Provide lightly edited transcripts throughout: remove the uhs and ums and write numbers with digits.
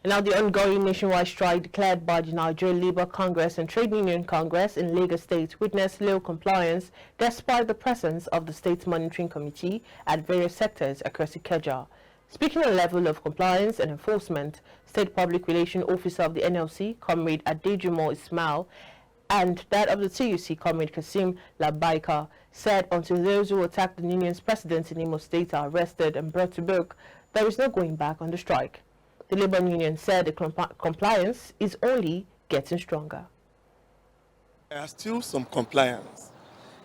Now, the ongoing nationwide strike declared by the Nigerian Labour Congress and Trade Union Congress in Lagos State witnessed low compliance despite the presence of the State Monitoring Committee at various sectors across Ikeja. Speaking on the level of compliance and enforcement, State Public Relations Officer of the NLC, Comrade Adejumo Ismail, and that of the TUC, Comrade Kasim Labaika, said until those who attacked the union's president in Imo State are arrested and brought to book, there is no going back on the strike. The Labour Union said the compliance is only getting stronger. There are still some compliance.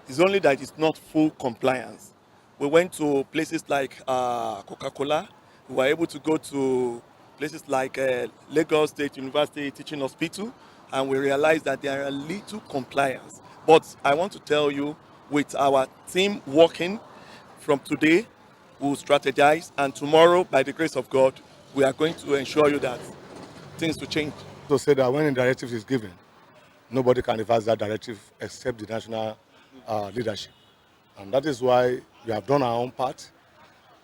It's only that it's not full compliance. We went to places like Coca-Cola. We were able to go to places like Lagos State University Teaching Hospital, and we realized that there are little compliance. But I want to tell you, with our team working from today, we'll strategize, and tomorrow, by the grace of God, we are going to ensure you that things will change. To say that when a directive is given, nobody can reverse that directive except the national leadership. And that is why we have done our own part,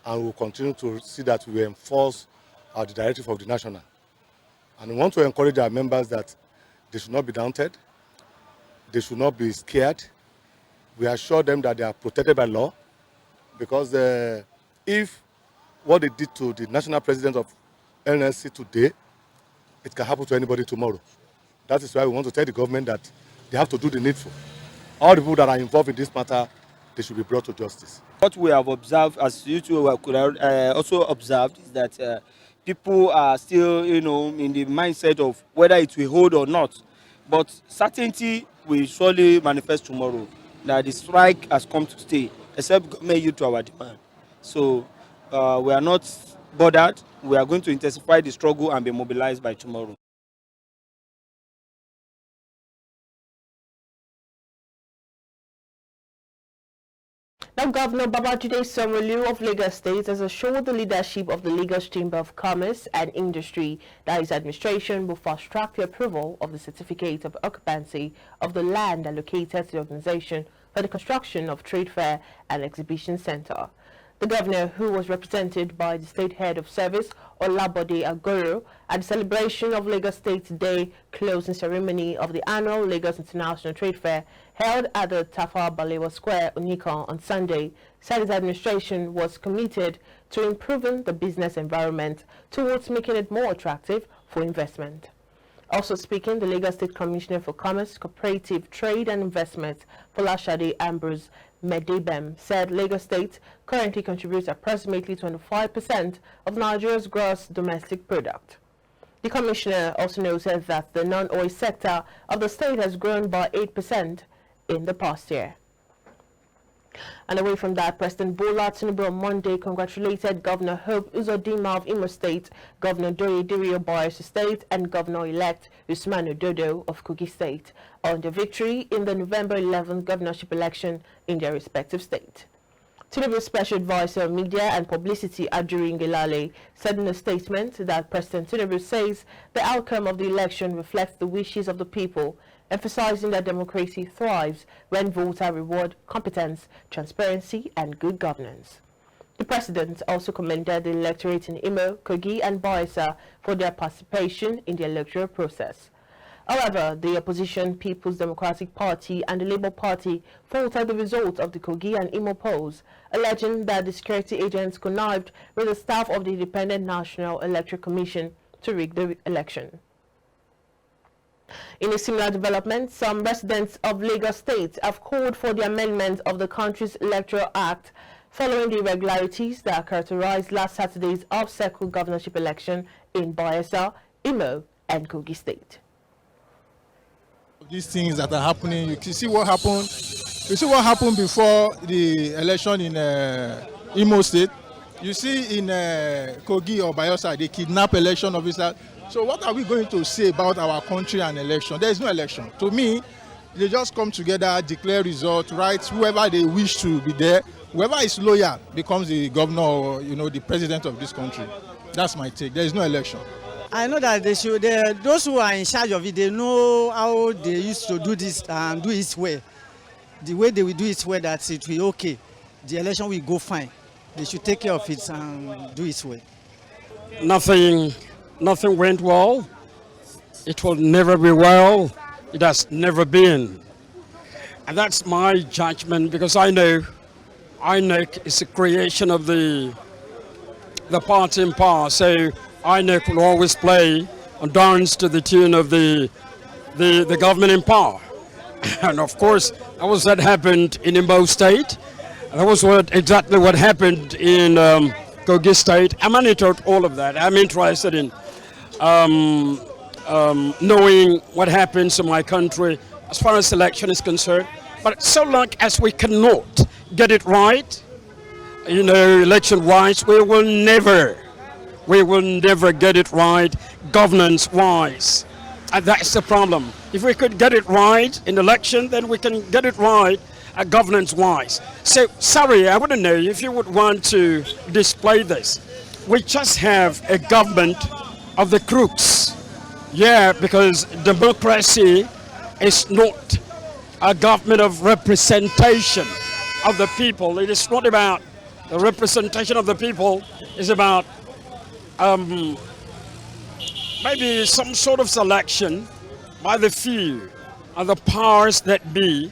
and we'll continue to see that we enforce the directive of the national. And we want to encourage our members that they should not be daunted, they should not be scared. We assure them that they are protected by law, because if what they did to the national president of NLC today, it can happen to anybody tomorrow. That is why we want to tell the government that they have to do the needful. All the people that are involved in this matter, they should be brought to justice. What we have observed, as you two could also observed, is that people are still, in the mindset of whether it will hold or not. But certainty will surely manifest tomorrow that the strike has come to stay, except government yield to our demand. So we are not bothered. We are going to intensify the struggle and be mobilized by tomorrow. Now, Governor Babajide Sanwo-Olu of Lagos State has assured the leadership of the Lagos Chamber of Commerce and Industry that his administration will fast-track the approval of the certificate of occupancy of the land allocated to the organization for the construction of Trade Fair and Exhibition Center. The governor, who was represented by the state head of service, Olabode Agoro, at the celebration of Lagos State Day closing ceremony of the annual Lagos International Trade Fair held at the Tafawa Balewa Square, Onikan, on Sunday, said his administration was committed to improving the business environment towards making it more attractive for investment. Also speaking, the Lagos State Commissioner for Commerce, Cooperative Trade and Investment, Folashade Ambrose Medebem, said Lagos State currently contributes approximately 25% of Nigeria's gross domestic product. The Commissioner also noted that the non-oil sector of the state has grown by 8% in the past year. And away from that, President Bola Tinubu on Monday congratulated Governor Hope Uzodinma of Imo State, Governor Doye Diri of Bayelsa State, and Governor-elect Usman Ododo of Kogi State on their victory in the November 11th governorship election in their respective state. Tinubu's special advisor on media and publicity, Ajuri Ngelale, said in a statement that President Tinubu says the outcome of the election reflects the wishes of the people, emphasizing that democracy thrives when voters reward competence, transparency, and good governance. The president also commended the electorate in Imo, Kogi, and Bayelsa for their participation in the electoral process. However, the opposition People's Democratic Party and the Labour Party faulted the result of the Kogi and Imo polls, alleging that the security agents connived with the staff of the Independent National Electoral Commission to rig the election. In a similar development, some residents of Lagos State have called for the amendment of the country's Electoral Act following the irregularities that characterized last Saturday's off-cycle governorship election in Bayelsa, Imo, and Kogi State. These things that are happening, you see what happened. You see what happened before the election in Imo State. You see in Kogi or Bayelsa, they kidnap election officers. So what are we going to say about our country and election? There is no election. To me, they just come together, declare results, right? Whoever they wish to be there, whoever is loyal becomes the governor or the president of this country. That's my take. There is no election. I know that they should. Those who are in charge of it, they know how they used to do this and do it well. The way they will do it well, that it will be okay. The election will go fine. They should take care of it and do it well. Nothing nothing went well. It will never be well. It has never been. And that's my judgment, because I know INEC is a creation of the party in power. So INEC will always play and dance to the tune of the government in power. And of course, that happened in Imbo State. That was exactly what happened in Kogi State. I monitored all of that. I'm interested in knowing what happens in my country as far as election is concerned. But so long as we cannot get it right, election-wise, we will never get it right governance-wise. And that's the problem. If we could get it right in election, then we can get it right governance-wise. So, sorry, I wouldn't know if you would want to display this. We just have a government of the crooks. Yeah, because democracy is not a government of representation of the people. It is not about the representation of the people. It's about maybe some sort of selection by the few and the powers that be,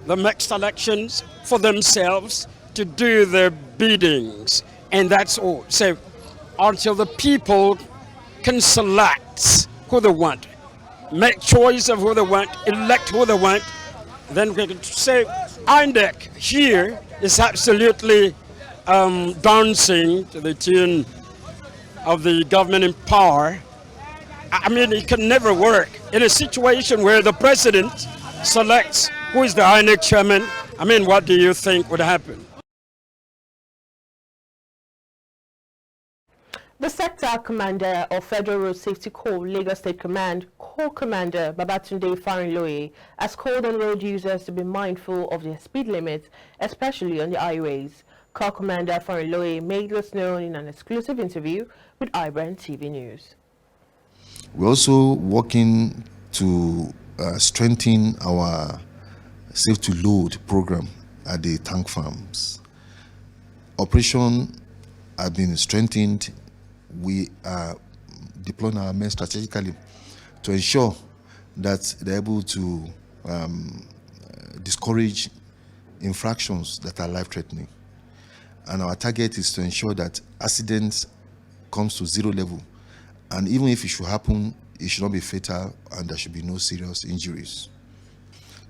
the next elections for themselves to do their biddings. And that's all. So until the people can select who they want, make choice of who they want, elect who they want, then we can say INEC here is absolutely dancing to the tune of the government in power. I mean, it can never work in a situation where the president selects who is the INEC chairman. I mean, what do you think would happen? The sector commander of Federal Road Safety Corps, Lagos State Command, Corps Commander Babatunde Farinloye, has called on road users to be mindful of their speed limits, especially on the highways. Corps Commander Farinloye made this known in an exclusive interview with iBrandTV News. We're also working to strengthen our Safe to Load program at the tank farms. Operation has been strengthened. We are deploying our men strategically to ensure that they're able to discourage infractions that are life-threatening. And our target is to ensure that accidents comes to zero level. And even if it should happen, it should not be fatal and there should be no serious injuries.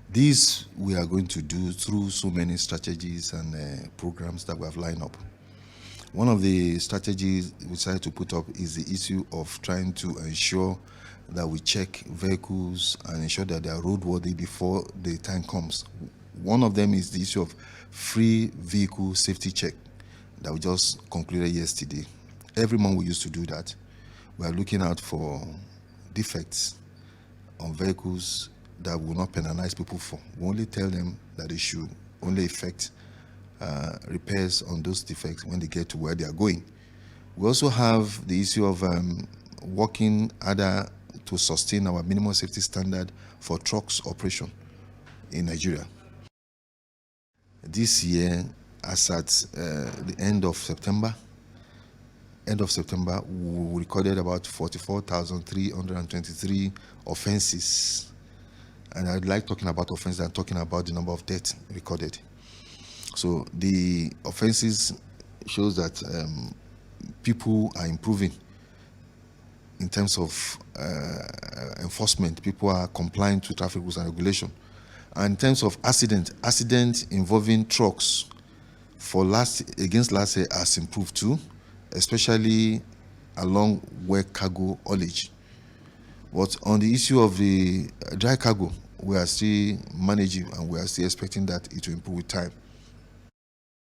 This we are going to do through so many strategies and programs that we have lined up. One of the strategies we decided to put up is the issue of trying to ensure that we check vehicles and ensure that they are roadworthy before the time comes. One of them is the issue of free vehicle safety check that we just concluded yesterday. Every month we used to do that. We are looking out for defects on vehicles that will not penalize people for. We only tell them that they should only effect repairs on those defects when they get to where they are going. We also have the issue of working harder to sustain our minimum safety standard for trucks operation in Nigeria. This year, as at the end of September, we recorded about 44,323 offenses. And I'd like talking about offenses and talking about the number of deaths recorded. So the offenses shows that people are improving in terms of enforcement. People are complying to traffic rules and regulation. And in terms of accident involving trucks against last year has improved too, especially along where cargo haulage. But on the issue of the dry cargo, we are still managing and we are still expecting that it will improve with time.